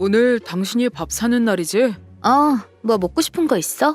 오늘 당신이 밥 사는 날이지? 뭐 먹고 싶은 거 있어?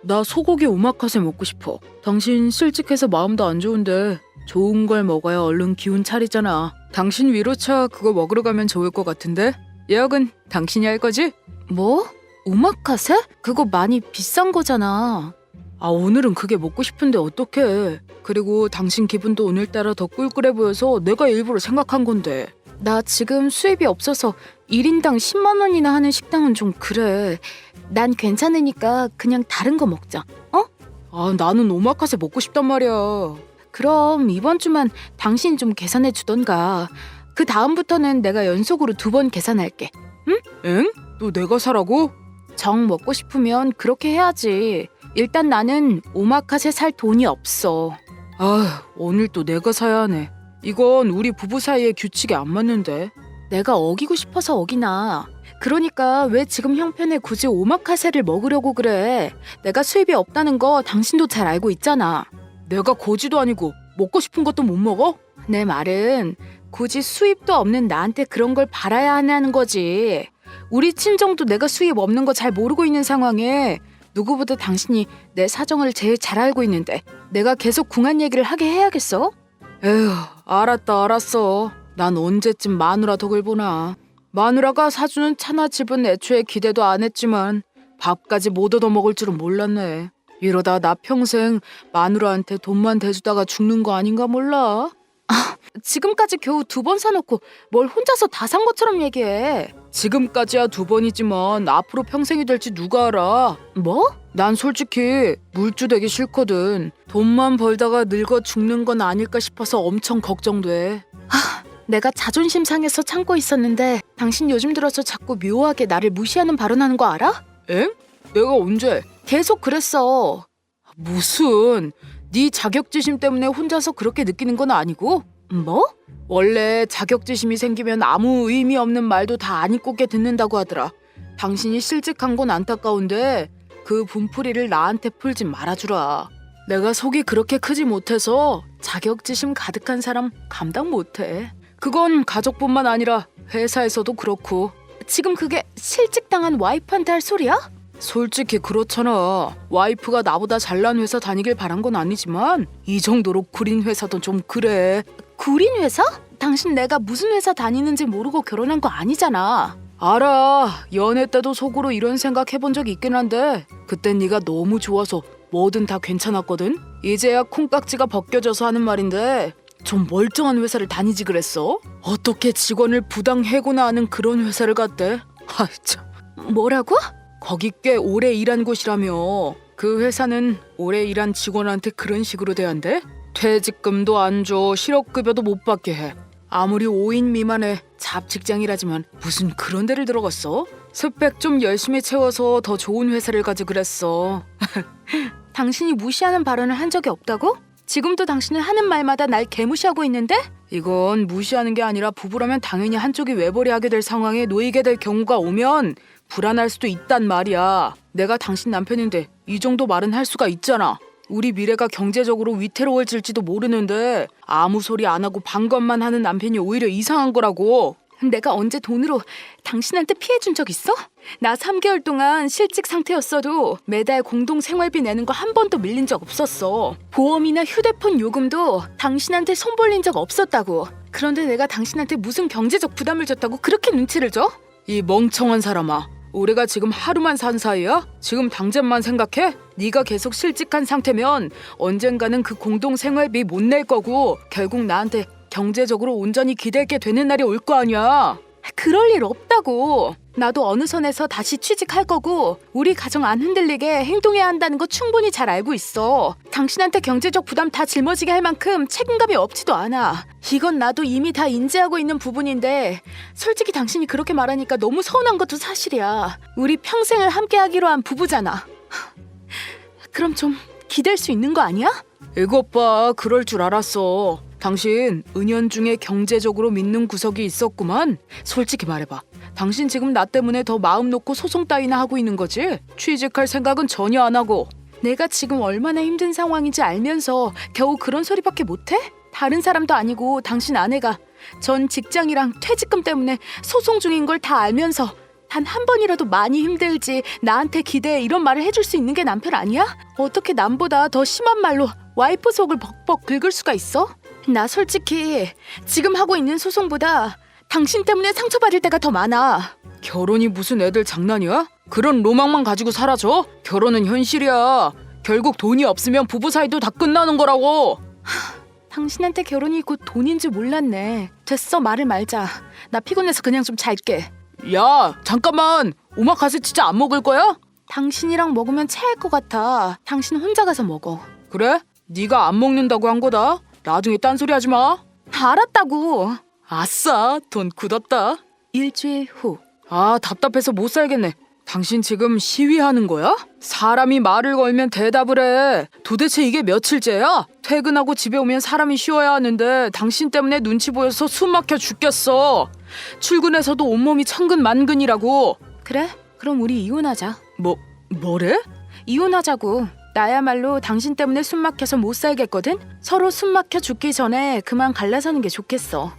나 소고기 오마카세 먹고 싶어. 당신 실직해서 마음도 안 좋은데 좋은 걸 먹어야 얼른 기운 차리잖아. 당신 위로차 그거 먹으러 가면 좋을 것 같은데? 예약은 당신이 할 거지? 뭐? 오마카세? 그거 많이 비싼 거잖아. 오늘은 그게 먹고 싶은데 어떡해. 그리고 당신 기분도 오늘따라 더 꿀꿀해 보여서 내가 일부러 생각한 건데. 나 지금 수입이 없어서 1인당 10만 원이나 하는 식당은 좀 그래. 난 괜찮으니까 그냥 다른 거 먹자. 나는 오마카세 먹고 싶단 말이야. 그럼 이번 주만 당신 좀 계산해 주던가. 그 다음부터는 내가 연속으로 2번 계산할게. 엥? 또 내가 사라고? 정 먹고 싶으면 그렇게 해야지. 일단 나는 오마카세 살 돈이 없어. 오늘 또 내가 사야 하네. 이건 우리 부부 사이의 규칙이 안 맞는데. 내가 어기고 싶어서 어기나. 그러니까 왜 지금 형편에 굳이 오마카세를 먹으려고 그래. 내가 수입이 없다는 거 당신도 잘 알고 있잖아. 내가 거지도 아니고 먹고 싶은 것도 못 먹어? 내 말은 굳이 수입도 없는 나한테 그런 걸 바라야 하냐는 거지. 우리 친정도 내가 수입 없는 거 잘 모르고 있는 상황에 누구보다 당신이 내 사정을 제일 잘 알고 있는데 내가 계속 궁한 얘기를 하게 해야겠어? 에휴, 알았어. 난 언제쯤 마누라 덕을 보나. 마누라가 사주는 차나 집은 애초에 기대도 안 했지만 밥까지 못 얻어먹을 줄은 몰랐네. 이러다 나 평생 마누라한테 돈만 대주다가 죽는 거 아닌가 몰라. 지금까지 겨우 2번 사놓고 뭘 혼자서 다 산 것처럼 얘기해. 지금까지야 2번이지만 앞으로 평생이 될지 누가 알아. 뭐? 난 솔직히 물주 되기 싫거든. 돈만 벌다가 늙어 죽는 건 아닐까 싶어서 엄청 걱정돼. 내가 자존심 상해서 참고 있었는데 당신 요즘 들어서 자꾸 묘하게 나를 무시하는 발언하는 거 알아? 엥? 내가 언제? 계속 그랬어. 무슨? 네 자격지심 때문에 혼자서 그렇게 느끼는 건 아니고? 뭐? 원래 자격지심이 생기면 아무 의미 없는 말도 다 안 입고게 듣는다고 하더라. 당신이 실직한 건 안타까운데 그 분풀이를 나한테 풀지 말아주라. 내가 속이 그렇게 크지 못해서 자격지심 가득한 사람 감당 못해. 그건 가족뿐만 아니라 회사에서도 그렇고. 지금 그게 실직당한 와이프한테 할 소리야? 솔직히 그렇잖아. 와이프가 나보다 잘난 회사 다니길 바란 건 아니지만 이 정도로 구린 회사도 좀 그래. 구린 회사? 당신 내가 무슨 회사 다니는지 모르고 결혼한 거 아니잖아. 알아. 연애 때도 속으로 이런 생각 해본 적 있긴 한데 그땐 네가 너무 좋아서 뭐든 다 괜찮았거든. 이제야 콩깍지가 벗겨져서 하는 말인데 좀 멀쩡한 회사를 다니지 그랬어? 어떻게 직원을 부당 해고나 하는 그런 회사를 갔대? 참. 뭐라고? 거기 꽤 오래 일한 곳이라며. 그 회사는 오래 일한 직원한테 그런 식으로 대한대? 퇴직금도 안 줘, 실업급여도 못 받게 해. 아무리 5인 미만의 잡직장이라지만 무슨 그런 데를 들어갔어? 스펙 좀 열심히 채워서 더 좋은 회사를 가지 그랬어. 당신이 무시하는 발언을 한 적이 없다고? 지금도 당신은 하는 말마다 날 개무시하고 있는데? 이건 무시하는 게 아니라 부부라면 당연히 한쪽이 외벌이하게 될 상황에 놓이게 될 경우가 오면 불안할 수도 있단 말이야. 내가 당신 남편인데 이 정도 말은 할 수가 있잖아. 우리 미래가 경제적으로 위태로워질지도 모르는데 아무 소리 안 하고 방관만 하는 남편이 오히려 이상한 거라고. 내가 언제 돈으로 당신한테 피해준 적 있어? 나 3개월 동안 실직 상태였어도 매달 공동 생활비 내는 거 한 번도 밀린 적 없었어. 보험이나 휴대폰 요금도 당신한테 손 벌린 적 없었다고. 그런데 내가 당신한테 무슨 경제적 부담을 줬다고 그렇게 눈치를 줘? 이 멍청한 사람아. 우리가 지금 하루만 산 사이야? 지금 당장만 생각해? 네가 계속 실직한 상태면 언젠가는 그 공동 생활비 못 낼 거고 결국 나한테 경제적으로 온전히 기댈게 되는 날이 올 거 아니야. 그럴 일 없다고. 나도 어느 선에서 다시 취직할 거고 우리 가정 안 흔들리게 행동해야 한다는 거 충분히 잘 알고 있어. 당신한테 경제적 부담 다 짊어지게 할 만큼 책임감이 없지도 않아. 이건 나도 이미 다 인지하고 있는 부분인데 솔직히 당신이 그렇게 말하니까 너무 서운한 것도 사실이야. 우리 평생을 함께하기로 한 부부잖아. 그럼 좀 기댈 수 있는 거 아니야? 이것 봐, 그럴 줄 알았어. 당신 은연중에 경제적으로 믿는 구석이 있었구만. 솔직히 말해봐. 당신 지금 나 때문에 더 마음 놓고 소송 따위나 하고 있는 거지? 취직할 생각은 전혀 안 하고. 내가 지금 얼마나 힘든 상황인지 알면서 겨우 그런 소리밖에 못해? 다른 사람도 아니고 당신 아내가 전 직장이랑 퇴직금 때문에 소송 중인 걸 다 알면서 단 한 번이라도 많이 힘들지 나한테 기대해 이런 말을 해줄 수 있는 게 남편 아니야? 어떻게 남보다 더 심한 말로 와이프 속을 벅벅 긁을 수가 있어? 나 솔직히 지금 하고 있는 소송보다 당신 때문에 상처받을 때가 더 많아. 결혼이 무슨 애들 장난이야? 그런 로망만 가지고 사라져? 결혼은 현실이야. 결국 돈이 없으면 부부 사이도 다 끝나는 거라고. 당신한테 결혼이 곧 돈인 줄 몰랐네. 됐어, 말을 말자. 나 피곤해서 그냥 좀 잘게. 야, 잠깐만. 오마카세 진짜 안 먹을 거야? 당신이랑 먹으면 체할 것 같아. 당신 혼자 가서 먹어. 그래? 네가 안 먹는다고 한 거다. 나중에 딴소리 하지 마. 알았다고. 아싸, 돈 굳었다. 일주일 후. 아, 답답해서 못 살겠네. 당신 지금 시위하는 거야? 사람이 말을 걸면 대답을 해. 도대체 이게 며칠째야? 퇴근하고 집에 오면 사람이 쉬어야 하는데 당신 때문에 눈치 보여서 숨 막혀 죽겠어. 출근해서도 온몸이 천근만근이라고. 그래? 그럼 우리 이혼하자. 뭐래? 이혼하자고. 나야말로 당신 때문에 숨 막혀서 못 살겠거든? 서로 숨 막혀 죽기 전에 그만 갈라서는 게 좋겠어.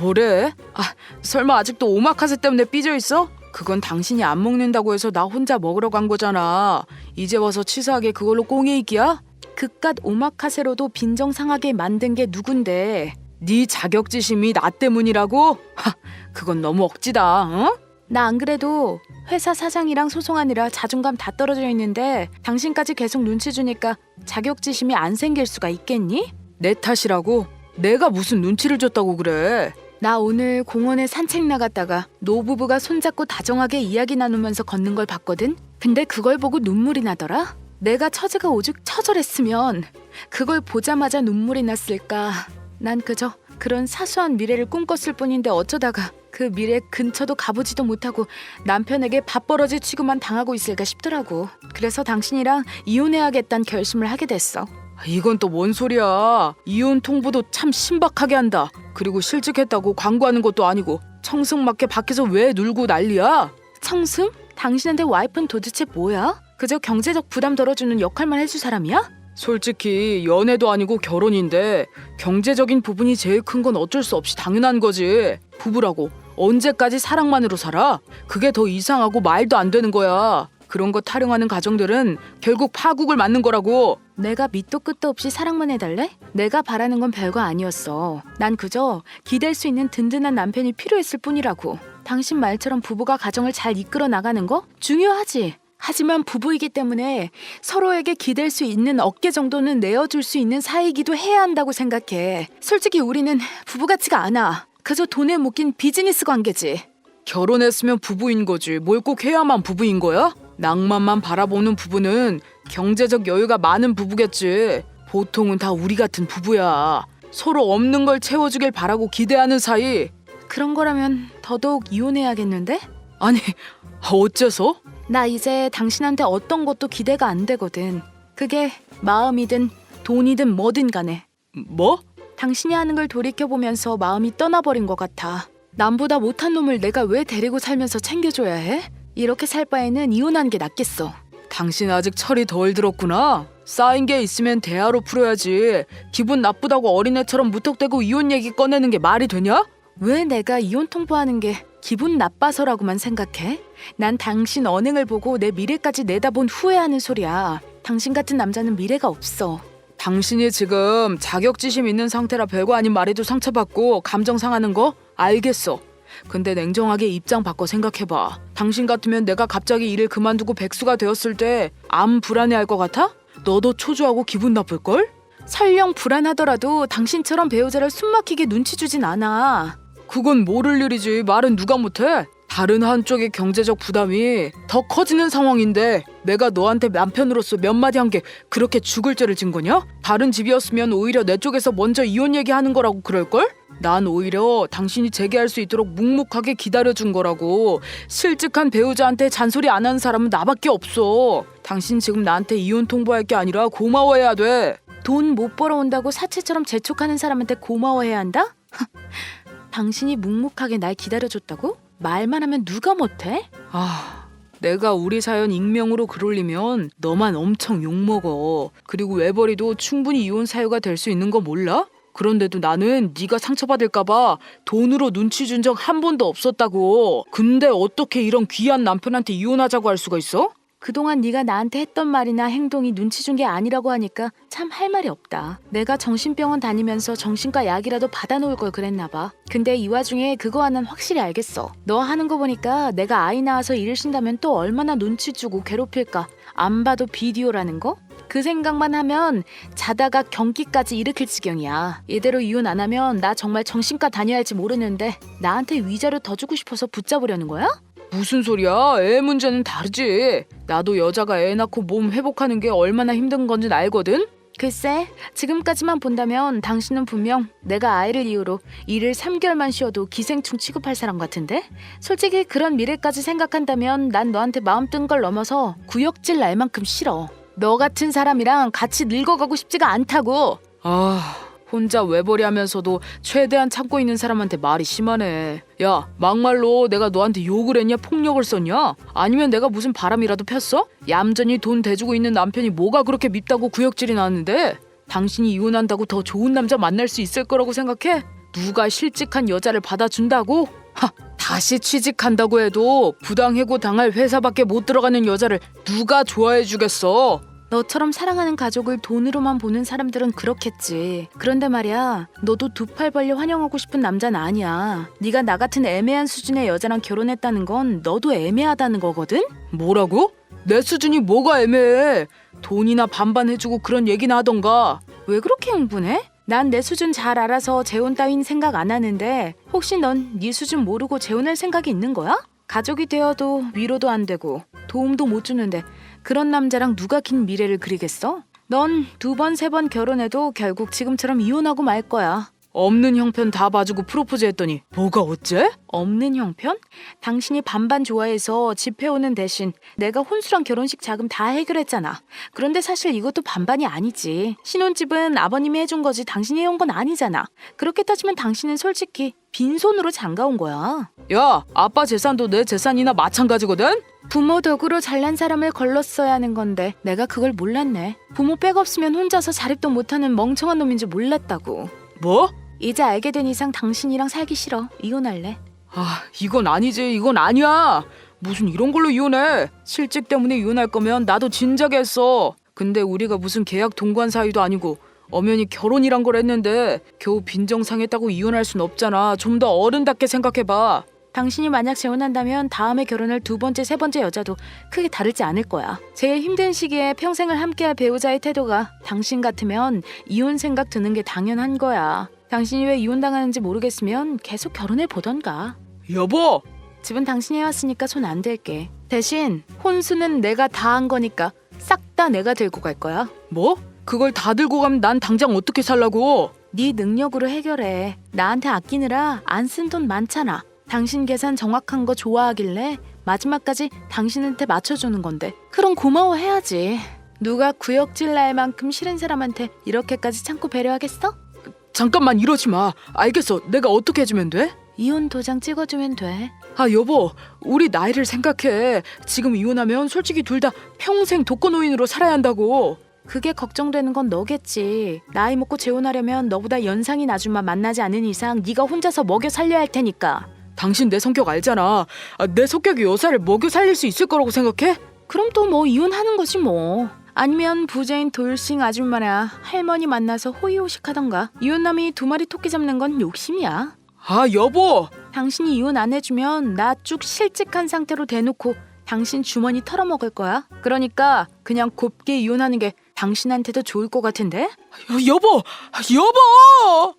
뭐래? 아, 설마 아직도 오마카세 때문에 삐져 있어? 그건 당신이 안 먹는다고 해서 나 혼자 먹으러 간 거잖아. 이제 와서 치사하게 그걸로 꽁에 있기야? 그깟 오마카세로도 빈정상하게 만든 게 누군데? 네 자격지심이 나 때문이라고? 하, 그건 너무 억지다. 어? 나 안 그래도 회사 사장이랑 소송하느라 자존감 다 떨어져 있는데 당신까지 계속 눈치 주니까 자격지심이 안 생길 수가 있겠니? 내 탓이라고? 내가 무슨 눈치를 줬다고 그래? 나 오늘 공원에 산책 나갔다가 노부부가 손잡고 다정하게 이야기 나누면서 걷는 걸 봤거든? 근데 그걸 보고 눈물이 나더라? 내가 처제가 오죽 처절했으면 그걸 보자마자 눈물이 났을까? 난 그저 그런 사소한 미래를 꿈꿨을 뿐인데 어쩌다가 그 미래 근처도 가보지도 못하고 남편에게 밥벌어지 취급만 당하고 있을까 싶더라고. 그래서 당신이랑 이혼해야겠다는 결심을 하게 됐어. 이건 또 뭔 소리야. 이혼 통보도 참 신박하게 한다. 그리고 실직했다고 광고하는 것도 아니고 청승맞게 밖에서 왜 놀고 난리야? 청승? 당신한테 와이프는 도대체 뭐야? 그저 경제적 부담 덜어주는 역할만 해줄 사람이야? 솔직히 연애도 아니고 결혼인데 경제적인 부분이 제일 큰 건 어쩔 수 없이 당연한 거지. 부부라고 언제까지 사랑만으로 살아? 그게 더 이상하고 말도 안 되는 거야. 그런 거 타령하는 가정들은 결국 파국을 맞는 거라고. 내가 밑도 끝도 없이 사랑만 해달래? 내가 바라는 건 별거 아니었어. 난 그저 기댈 수 있는 든든한 남편이 필요했을 뿐이라고. 당신 말처럼 부부가 가정을 잘 이끌어 나가는 거 중요하지. 하지만 부부이기 때문에 서로에게 기댈 수 있는 어깨 정도는 내어줄 수 있는 사이이기도 해야 한다고 생각해. 솔직히 우리는 부부 같지가 않아. 그저 돈에 묶인 비즈니스 관계지. 결혼했으면 부부인 거지. 뭘 꼭 해야만 부부인 거야? 낭만만 바라보는 부부는 경제적 여유가 많은 부부겠지. 보통은 다 우리 같은 부부야. 서로 없는 걸 채워주길 바라고 기대하는 사이. 그런 거라면 더더욱 이혼해야겠는데? 아니, 어째서? 나 이제 당신한테 어떤 것도 기대가 안 되거든. 그게 마음이든 돈이든 뭐든 간에. 뭐? 당신이 하는 걸 돌이켜보면서 마음이 떠나버린 것 같아. 남보다 못한 놈을 내가 왜 데리고 살면서 챙겨줘야 해? 이렇게 살 바에는 이혼하는 게 낫겠어. 당신 아직 철이 덜 들었구나. 쌓인 게 있으면 대화로 풀어야지. 기분 나쁘다고 어린애처럼 무턱대고 이혼 얘기 꺼내는 게 말이 되냐? 왜 내가 이혼 통보하는 게 기분 나빠서라고만 생각해? 난 당신 언행을 보고 내 미래까지 내다본 후회하는 소리야. 당신 같은 남자는 미래가 없어. 당신이 지금 자격지심 있는 상태라 별거 아닌 말에도 상처받고 감정 상하는 거 알겠어. 근데 냉정하게 입장 바꿔 생각해봐. 당신 같으면 내가 갑자기 일을 그만두고 백수가 되었을 때 안 불안해할 것 같아? 너도 초조하고 기분 나쁠걸? 설령 불안하더라도 당신처럼 배우자를 숨막히게 눈치 주진 않아. 그건 모를 일이지. 말은 누가 못해? 다른 한쪽의 경제적 부담이 더 커지는 상황인데 내가 너한테 남편으로서 몇 마디 한 게 그렇게 죽을 죄를 진 거냐? 다른 집이었으면 오히려 내 쪽에서 먼저 이혼 얘기하는 거라고 그럴걸? 난 오히려 당신이 재개할 수 있도록 묵묵하게 기다려준 거라고. 실직한 배우자한테 잔소리 안 하는 사람은 나밖에 없어. 당신 지금 나한테 이혼 통보할 게 아니라 고마워해야 돼. 돈 못 벌어온다고 사치처럼 재촉하는 사람한테 고마워해야 한다? 당신이 묵묵하게 날 기다려줬다고? 말만 하면 누가 못해? 아, 내가 우리 사연 익명으로 글 올리면 너만 엄청 욕먹어. 그리고 외벌이도 충분히 이혼 사유가 될 수 있는 거 몰라? 그런데도 나는 네가 상처받을까봐 돈으로 눈치 준 적 한 번도 없었다고. 근데 어떻게 이런 귀한 남편한테 이혼하자고 할 수가 있어? 그동안 네가 나한테 했던 말이나 행동이 눈치 준 게 아니라고 하니까 참 할 말이 없다. 내가 정신병원 다니면서 정신과 약이라도 받아놓을 걸 그랬나 봐. 근데 이 와중에 그거 하나는 확실히 알겠어. 너 하는 거 보니까 내가 아이 낳아서 일을 쉰다면 또 얼마나 눈치 주고 괴롭힐까. 안 봐도 비디오라는 거? 그 생각만 하면 자다가 경기까지 일으킬 지경이야. 이대로 이혼 안 하면 나 정말 정신과 다녀야 할지 모르는데 나한테 위자료 더 주고 싶어서 붙잡으려는 거야? 무슨 소리야? 애 문제는 다르지. 나도 여자가 애 낳고 몸 회복하는 게 얼마나 힘든 건지 알거든? 글쎄, 지금까지만 본다면 당신은 분명 내가 아이를 이유로 일을 3개월만 쉬어도 기생충 취급할 사람 같은데? 솔직히 그런 미래까지 생각한다면 난 너한테 마음 뜬 걸 넘어서 구역질 날 만큼 싫어. 너 같은 사람이랑 같이 늙어가고 싶지가 않다고. 혼자 외벌이 하면서도 최대한 참고 있는 사람한테 말이 심하네. 야, 막말로 내가 너한테 욕을 했냐? 폭력을 썼냐? 아니면 내가 무슨 바람이라도 폈어? 얌전히 돈 대주고 있는 남편이 뭐가 그렇게 밉다고 구역질이 나왔는데? 당신이 이혼한다고 더 좋은 남자 만날 수 있을 거라고 생각해? 누가 실직한 여자를 받아준다고? 다시 취직한다고 해도 부당해고 당할 회사밖에 못 들어가는 여자를 누가 좋아해 주겠어? 너처럼 사랑하는 가족을 돈으로만 보는 사람들은 그렇겠지. 그런데 말이야, 너도 두 팔 벌려 환영하고 싶은 남자는 아니야. 네가 나 같은 애매한 수준의 여자랑 결혼했다는 건 너도 애매하다는 거거든? 뭐라고? 내 수준이 뭐가 애매해? 돈이나 반반 해주고 그런 얘기나 하던가. 왜 그렇게 흥분해? 난 내 수준 잘 알아서 재혼 따윈 생각 안 하는데 혹시 넌 네 수준 모르고 재혼할 생각이 있는 거야? 가족이 되어도 위로도 안 되고 도움도 못 주는데 그런 남자랑 누가 긴 미래를 그리겠어? 넌 2번, 3번 결혼해도 결국 지금처럼 이혼하고 말 거야. 없는 형편 다 봐주고 프로포즈 했더니 뭐가 어째? 없는 형편? 당신이 반반 좋아해서 집해오는 대신 내가 혼수랑 결혼식 자금 다 해결했잖아. 그런데 사실 이것도 반반이 아니지. 신혼집은 아버님이 해준 거지 당신이 해온 건 아니잖아. 그렇게 따지면 당신은 솔직히 빈손으로 장가온 거야. 야, 아빠 재산도 내 재산이나 마찬가지거든? 부모 덕으로 잘난 사람을 걸렀어야 하는 건데 내가 그걸 몰랐네. 부모 백 없으면 혼자서 자립도 못하는 멍청한 놈인 줄 몰랐다고. 뭐? 이제 알게 된 이상 당신이랑 살기 싫어. 이혼할래. 이건 아니지. 이건 아니야. 무슨 이런 걸로 이혼해. 실직 때문에 이혼할 거면 나도 진작에 했어. 근데 우리가 무슨 계약 동거한 사이도 아니고 엄연히 결혼이란 걸 했는데 겨우 빈정상했다고 이혼할 순 없잖아. 좀 더 어른답게 생각해봐. 당신이 만약 재혼한다면 다음에 결혼할 2번째, 3번째 여자도 크게 다르지 않을 거야. 제일 힘든 시기에 평생을 함께할 배우자의 태도가 당신 같으면 이혼 생각 드는 게 당연한 거야. 당신이 왜 이혼당하는지 모르겠으면 계속 결혼해 보던가. 여보! 집은 당신이 해왔으니까 손 안 댈게. 대신 혼수는 내가 다 한 거니까 싹 다 내가 들고 갈 거야. 뭐? 그걸 다 들고 가면 난 당장 어떻게 살라고? 네 능력으로 해결해. 나한테 아끼느라 안 쓴 돈 많잖아. 당신 계산 정확한 거 좋아하길래 마지막까지 당신한테 맞춰주는 건데 그럼 고마워해야지. 누가 구역질 날 만큼 싫은 사람한테 이렇게까지 참고 배려하겠어? 잠깐만 이러지 마. 알겠어. 내가 어떻게 해주면 돼? 이혼 도장 찍어주면 돼. 여보, 우리 나이를 생각해. 지금 이혼하면 솔직히 둘 다 평생 독거노인으로 살아야 한다고. 그게 걱정되는 건 너겠지. 나이 먹고 재혼하려면 너보다 연상인 아줌마 만나지 않은 이상 네가 혼자서 먹여 살려야 할 테니까. 당신 내 성격 알잖아. 내 성격이 여자를 먹여 살릴 수 있을 거라고 생각해? 그럼 또 뭐 이혼하는 거지 뭐. 아니면 부자인 돌싱 아줌마나 할머니 만나서 호의호식하던가. 이혼남이 2마리 토끼 잡는 건 욕심이야. 여보! 당신이 이혼 안 해주면 나 쭉 실직한 상태로 대놓고 당신 주머니 털어먹을 거야. 그러니까 그냥 곱게 이혼하는 게 당신한테도 좋을 것 같은데? 여보! 여보!